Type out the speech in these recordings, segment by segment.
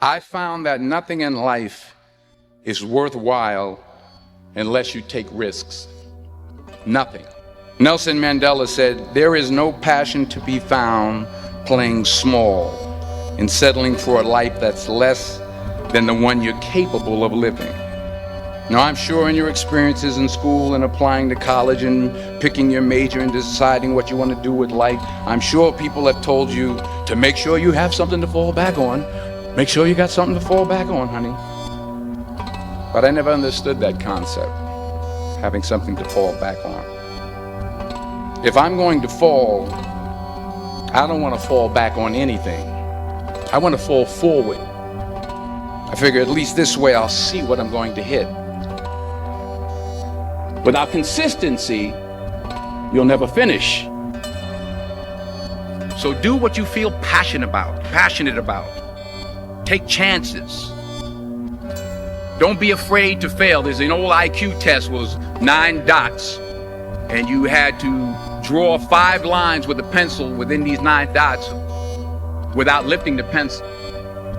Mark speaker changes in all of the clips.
Speaker 1: I found that nothing in life is worthwhile unless you take risks. Nothing. Nelson Mandela said, "There is no passion to be found playing small and settling for a life that's less than the one you're capable of living." Now, I'm sure in your experiences in school and applying to college and picking your major and deciding what you want to do with life, I'm sure people have told you to make sure you have something to fall back on. Make sure you got something to fall back on, honey. But I never understood that concept, having something to fall back on. If I'm going to fall, I don't want to fall back on anything. I want to fall forward. I figure at least this way I'll see what I'm going to hit. Without consistency, you'll never finish. So do what you feel passionate about. Take chances. Don't be afraid to fail. There's an old IQ test, was 9 dots, and you had to draw 5 lines with a pencil within these 9 dots without lifting the pencil.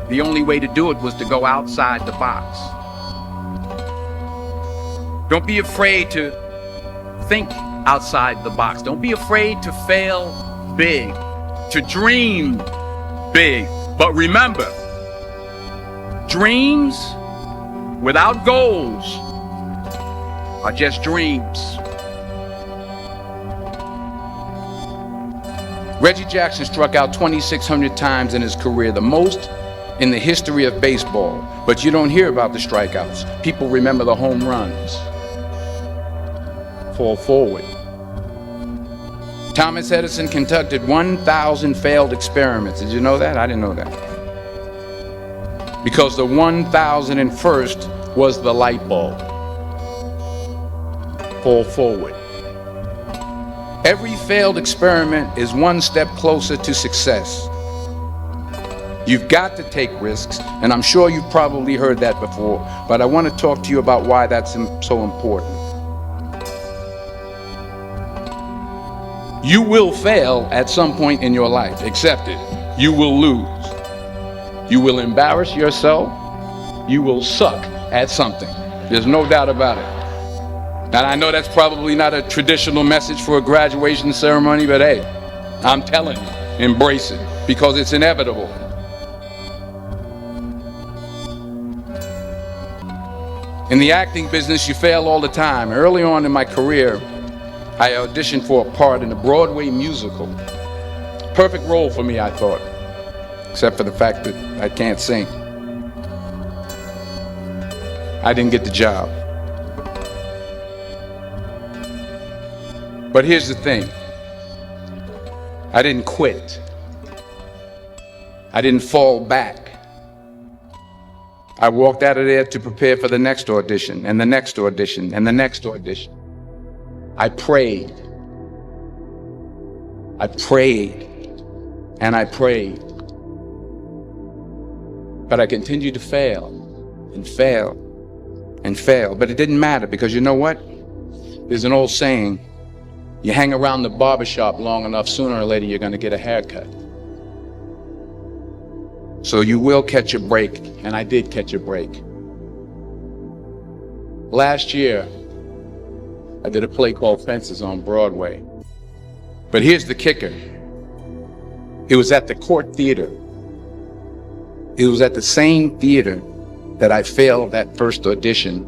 Speaker 1: The only way to do it was to go outside the box. Don't be afraid to think outside the box. Don't be afraid to fail big, to dream big. But remember, dreams without goals are just dreams. Reggie Jackson struck out 2,600 times in his career, the most in the history of baseball. But you don't hear about the strikeouts. People remember the home runs. Fall forward. Thomas Edison conducted 1,000 failed experiments. Did you know that? I didn't know that. Because the 1,001st was the light bulb. Fall forward. Every failed experiment is one step closer to success. You've got to take risks, and I'm sure you've probably heard that before, but I want to talk to you about why that's so important. You will fail at some point in your life. Accept it. You will lose. You will embarrass yourself. You will suck at something. There's no doubt about it. And I know that's probably not a traditional message for a graduation ceremony, but hey, I'm telling you, embrace it, because it's inevitable. In the acting business, you fail all the time. Early on in my career, I auditioned for a part in a Broadway musical. Perfect role for me, I thought, except for the fact that I can't sing. I didn't get the job. But here's the thing. I didn't quit. I didn't fall back. I walked out of there to prepare for the next audition, and the next audition, and the next audition. I prayed. I prayed. And I prayed. But I continued to fail and fail and fail. But it didn't matter, because you know what? There's an old saying, you hang around the barbershop long enough, sooner or later you're going to get a haircut. So you will catch a break, and I did catch a break. Last year, I did a play called Fences on Broadway. But here's the kicker. It was at the Court Theater. It was at the same theater that I failed that first audition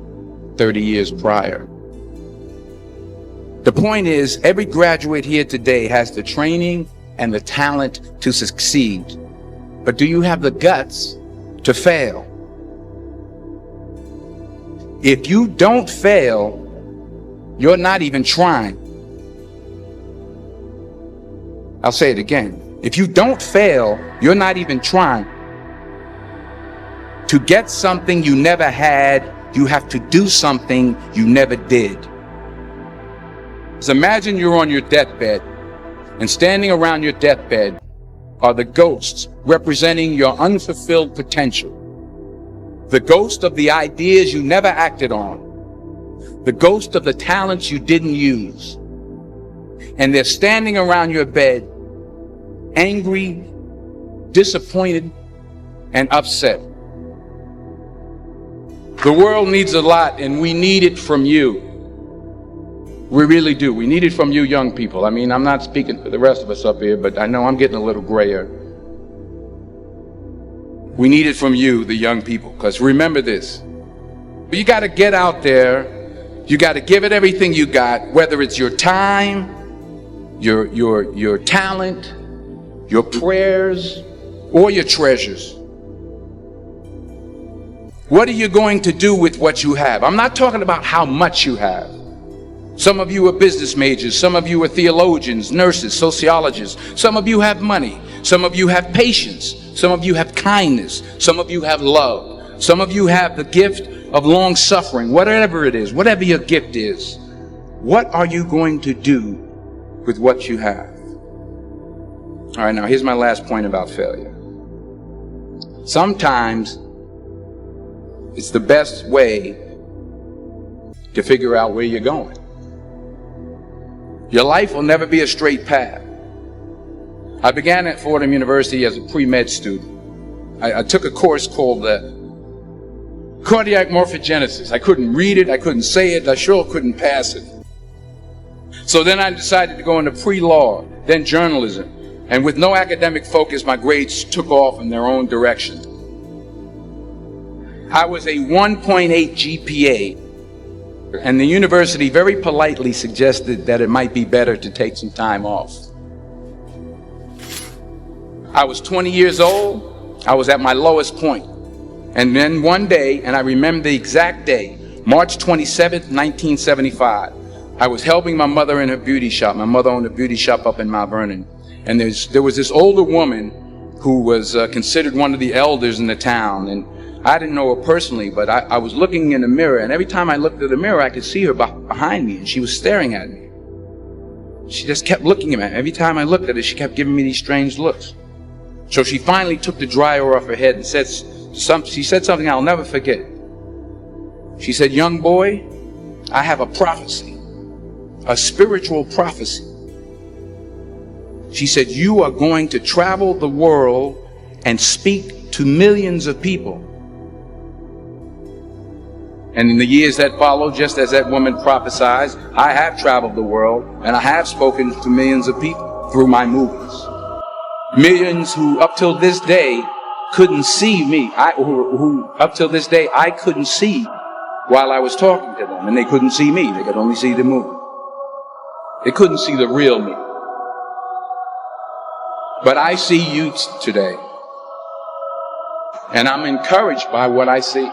Speaker 1: 30 years prior. The point is, every graduate here today has the training and the talent to succeed. But do you have the guts to fail? If you don't fail, you're not even trying. I'll say it again. If you don't fail, you're not even trying. To get something you never had, you have to do something you never did. So imagine you're on your deathbed, and standing around your deathbed are the ghosts representing your unfulfilled potential. The ghost of the ideas you never acted on. The ghost of the talents you didn't use. And they're standing around your bed, angry, disappointed, and upset. The world needs a lot, and we need it from you. We really do. We need it from you young people. I mean, I'm not speaking for the rest of us up here, but I know I'm getting a little grayer. We need it from you, the young people, because remember this. You got to get out there. You got to give it everything you got, whether it's your time, your talent, your prayers, or your treasures. What are you going to do with what you have? I'm not talking about how much you have. Some of you are business majors. Some of you are theologians, nurses, sociologists. Some of you have money. Some of you have patience. Some of you have kindness. Some of you have love. Some of you have the gift of long suffering. Whatever it is, whatever your gift is, what are you going to do with what you have? All right, now here's my last point about failure. Sometimes it's the best way to figure out where you're going. Your life will never be a straight path. I began at Fordham University as a pre-med student. I took a course called cardiac morphogenesis. I couldn't read it, I couldn't say it, I sure couldn't pass it. So then I decided to go into pre-law, then journalism. And with no academic focus, my grades took off in their own direction. I was a 1.8 GPA. And the university very politely suggested that it might be better to take some time off. I was 20 years old. I was at my lowest point. And then one day, and I remember the exact day, March 27th, 1975, I was helping my mother in her beauty shop. My mother owned a beauty shop up in Mount Vernon. And there was this older woman who was considered one of the elders in the town. And I didn't know her personally, but I was looking in the mirror, and every time I looked at the mirror, I could see her behind me, and she was staring at me. She just kept looking at me. Every time I looked at her, she kept giving me these strange looks. So she finally took the dryer off her head and she said something I'll never forget. She said, "Young boy, I have a prophecy, a spiritual prophecy." She said, "You are going to travel the world and speak to millions of people." And in the years that followed, just as that woman prophesied, I have traveled the world and I have spoken to millions of people through my movies. Millions who up till this day couldn't see me, who up till this day I couldn't see while I was talking to them, and they couldn't see me. They could only see the movie. They couldn't see the real me. But I see you today, and I'm encouraged by what I see.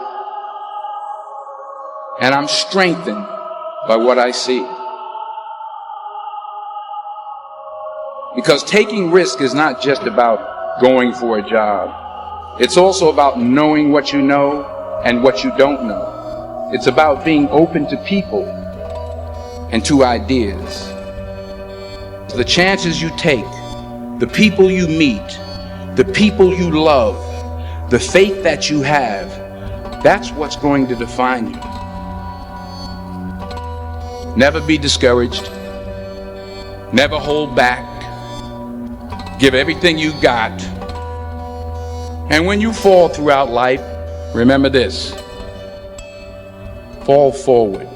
Speaker 1: And I'm strengthened by what I see. Because taking risk is not just about going for a job. It's also about knowing what you know and what you don't know. It's about being open to people and to ideas. The chances you take, the people you meet, the people you love, the faith that you have, that's what's going to define you. Never be discouraged. Never hold back. Give everything you got. And when you fall throughout life, remember this: fall forward.